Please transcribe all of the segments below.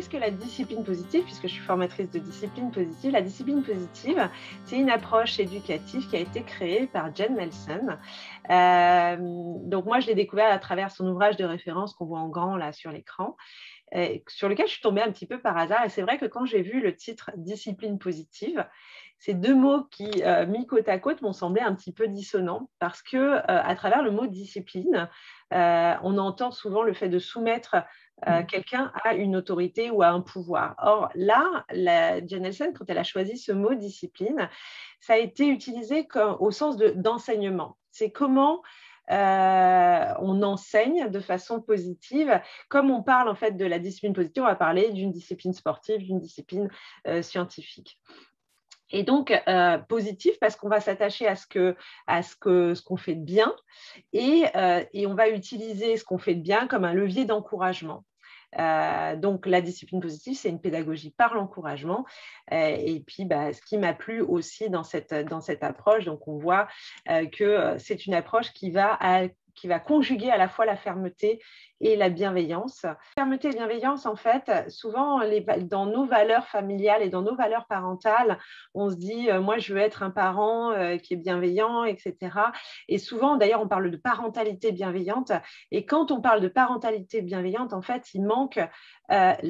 qu'est-ce que la discipline positive, puisque je suis formatrice de discipline positive. La discipline positive, c'est une approche éducative qui a été créée par Jen Nelson. Donc moi, je l'ai découvert à travers son ouvrage de référence qu'on voit en grand là sur l'écran, sur lequel je suis tombée un petit peu par hasard. Et c'est vrai que quand j'ai vu le titre « discipline positive », ces deux mots qui, mis côte à côte, m'ont semblé un petit peu dissonants parce que, à travers le mot discipline, on entend souvent le fait de soumettre quelqu'un à une autorité ou à un pouvoir. Or, là, Jen Nelson, quand elle a choisi ce mot discipline, ça a été utilisé au sens d'enseignement. C'est comment on enseigne de façon positive. Comme on parle en fait de la discipline positive, on va parler d'une discipline sportive, d'une discipline scientifique. Et donc, positif parce qu'on va s'attacher à ce qu'on fait de bien et on va utiliser ce qu'on fait de bien comme un levier d'encouragement. Donc, la discipline positive, c'est une pédagogie par l'encouragement. Et puis, ce qui m'a plu aussi dans cette approche, donc on voit que c'est une approche qui va conjuguer à la fois la fermeté et la bienveillance. Fermeté et bienveillance, en fait, souvent, dans nos valeurs familiales et dans nos valeurs parentales, on se dit, moi, je veux être un parent qui est bienveillant, etc. Et souvent, d'ailleurs, on parle de parentalité bienveillante. Et quand on parle de parentalité bienveillante, en fait, il manque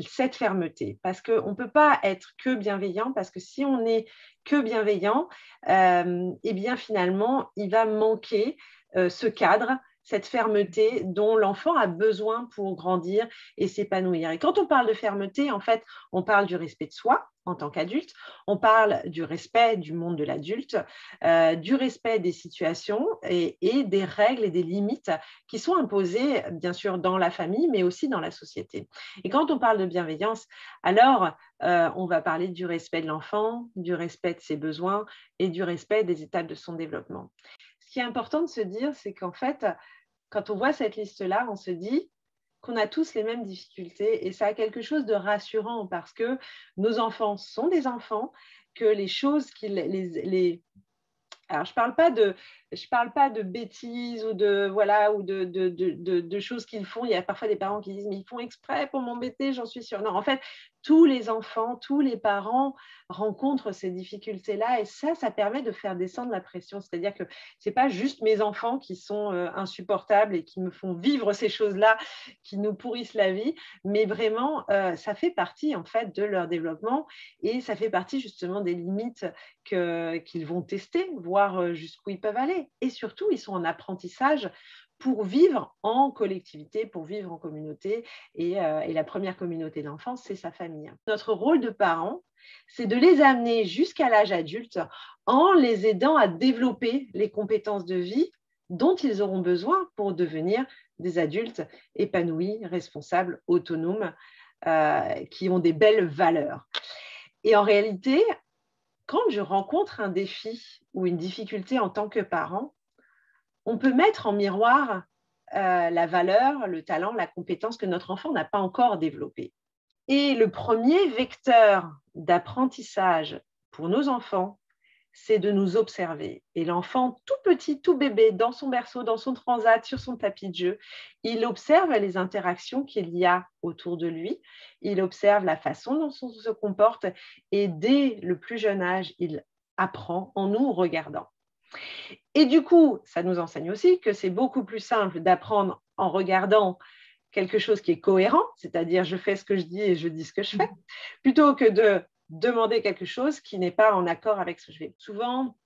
cette fermeté. Parce qu'on ne peut pas être que bienveillant, parce que si on n'est que bienveillant, eh bien, finalement, il va manquer ce cadre, cette fermeté dont l'enfant a besoin pour grandir et s'épanouir. Et quand on parle de fermeté, en fait, on parle du respect de soi en tant qu'adulte, on parle du respect du monde de l'adulte, du respect des situations et des règles et des limites qui sont imposées, bien sûr, dans la famille, mais aussi dans la société. Et quand on parle de bienveillance, alors on va parler du respect de l'enfant, du respect de ses besoins et du respect des étapes de son développement. Ce qui est important de se dire, c'est qu'en fait, quand on voit cette liste-là, on se dit qu'on a tous les mêmes difficultés et ça a quelque chose de rassurant parce que nos enfants sont des enfants, que les choses alors, je parle pas de bêtises ou de choses qu'ils font. Il y a parfois des parents qui disent « mais ils font exprès pour m'embêter, j'en suis sûre ». Non, en fait, tous les enfants, tous les parents rencontrent ces difficultés-là et ça permet de faire descendre la pression. C'est-à-dire que ce n'est pas juste mes enfants qui sont insupportables et qui me font vivre ces choses-là, qui nous pourrissent la vie, mais vraiment, ça fait partie en fait de leur développement et ça fait partie justement des limites qu'ils vont tester, voir jusqu'où ils peuvent aller. Et surtout, ils sont en apprentissage pour vivre en collectivité, pour vivre en communauté. Et la première communauté d'enfants, c'est sa famille. Notre rôle de parents, c'est de les amener jusqu'à l'âge adulte en les aidant à développer les compétences de vie dont ils auront besoin pour devenir des adultes épanouis, responsables, autonomes, qui ont des belles valeurs. Et en réalité, quand je rencontre un défi ou une difficulté en tant que parent, on peut mettre en miroir la valeur, le talent, la compétence que notre enfant n'a pas encore développée. Et le premier vecteur d'apprentissage pour nos enfants, c'est de nous observer. Et l'enfant tout petit, tout bébé, dans son berceau, dans son transat, sur son tapis de jeu, il observe les interactions qu'il y a autour de lui, il observe la façon dont on se comporte et dès le plus jeune âge, il apprend en nous regardant. Et du coup, ça nous enseigne aussi que c'est beaucoup plus simple d'apprendre en regardant quelque chose qui est cohérent, c'est-à-dire je fais ce que je dis et je dis ce que je fais, plutôt que de demander quelque chose qui n'est pas en accord avec ce que je fais. Souvent,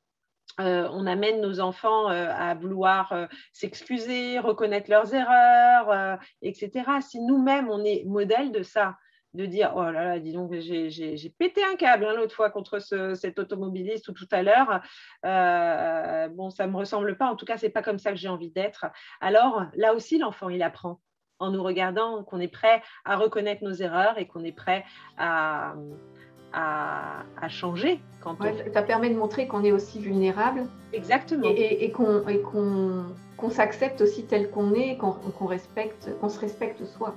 on amène nos enfants à vouloir s'excuser, reconnaître leurs erreurs, etc. Si nous-mêmes, on est modèle de ça, de dire « oh là là, dis donc, j'ai pété un câble l'autre fois contre cet automobiliste ou tout à l'heure, bon, ça ne me ressemble pas, en tout cas, ce n'est pas comme ça que j'ai envie d'être ». Alors, là aussi, l'enfant, il apprend en nous regardant, qu'on est prêt à reconnaître nos erreurs et qu'on est prêt à changer. Ça permet de montrer qu'on est aussi vulnérable. Exactement. Et qu'on s'accepte aussi tel qu'on est, qu'on se respecte soi.